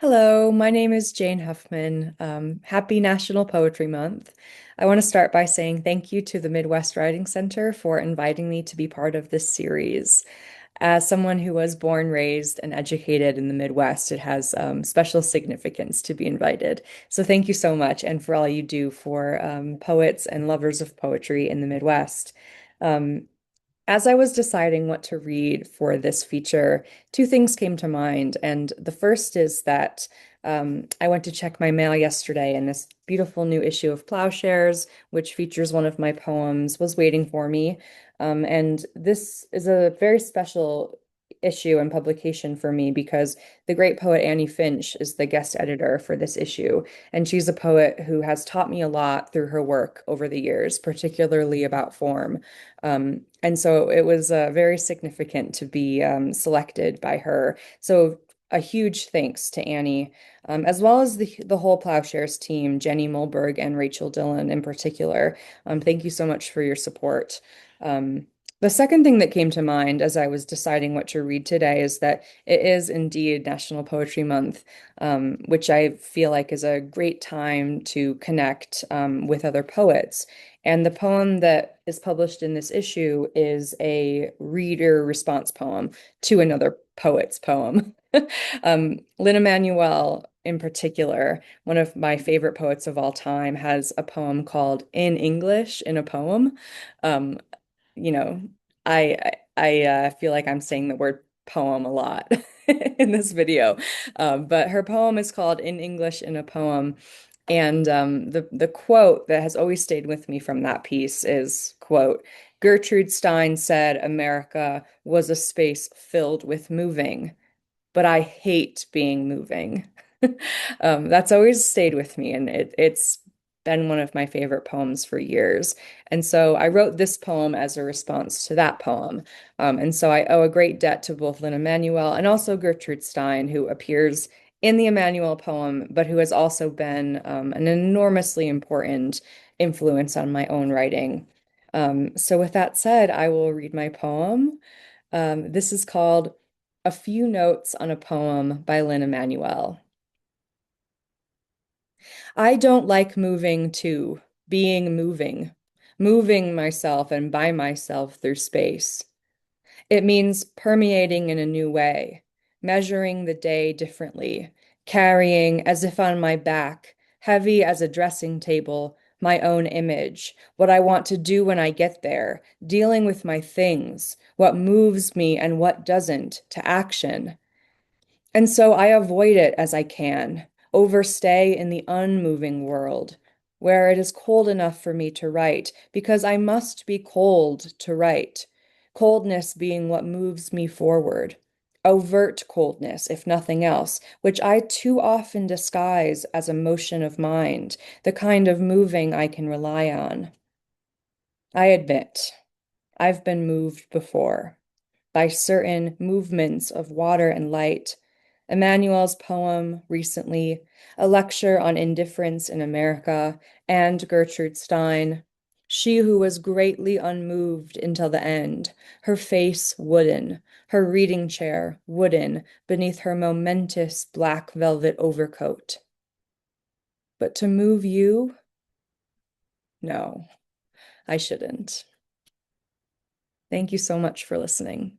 Hello, my name is Jane Huffman. Happy National Poetry Month. I want to start by saying thank you to the Midwest Writing Center for inviting me to be part of this series. As someone who was born, raised, and educated in the Midwest, it has special significance to be invited. So thank you so much, and for all you do for poets and lovers of poetry in the Midwest. Um, as I was deciding what to read for this feature, two things came to mind. And the first is that I went to check my mail yesterday, and this beautiful new issue of Plowshares, which features one of my poems, was waiting for me. And this is a very special issue and publication for me because the great poet Annie Finch is the guest editor for this issue. And she's a poet who has taught me a lot through her work over the years, particularly about form. And so it was very significant to be selected by her. So a huge thanks to Annie, as well as the whole Plowshares team, Jenny Mulberg and Rachel Dillon in particular. Thank you so much for your support. Um, the second thing that came to mind as I was deciding what to read today is that it is indeed National Poetry Month, which I feel like is a great time to connect with other poets. And the poem that is published in this issue is a reader response poem to another poet's poem. Lynn Emanuel, in particular, one of my favorite poets of all time, has a poem called In English in a Poem. Um, you know, I feel like I'm saying the word poem a lot in this video. But her poem is called In English in a Poem. And the quote that has always stayed with me from that piece is, quote, Gertrude Stein said America was a space filled with moving, but I hate being moving. That's always stayed with me, and it's been one of my favorite poems for years. And so I wrote this poem as a response to that poem. And so I owe a great debt to both Lynn Emanuel and also Gertrude Stein, who appears in the Emanuel poem, but who has also been an enormously important influence on my own writing. So with that said, I will read my poem. This is called A Few Notes on a Poem by Lynn Emanuel. I don't like moving too, being moving, moving myself and by myself through space. It means permeating in a new way, measuring the day differently, carrying as if on my back, heavy as a dressing table, my own image, what I want to do when I get there, dealing with my things, what moves me and what doesn't, to action. And so I avoid it as I can, overstay in the unmoving world, where it is cold enough for me to write, because I must be cold to write, coldness being what moves me forward. Overt coldness, if nothing else, which I too often disguise as a motion of mind, the kind of moving I can rely on. I admit, I've been moved before by certain movements of water and light. Emmanuel's poem recently, a lecture on indifference in America, and Gertrude Stein, she who was greatly unmoved until the end, her face wooden, her reading chair wooden beneath her momentous black velvet overcoat. But to move you? No, I shouldn't. Thank you so much for listening.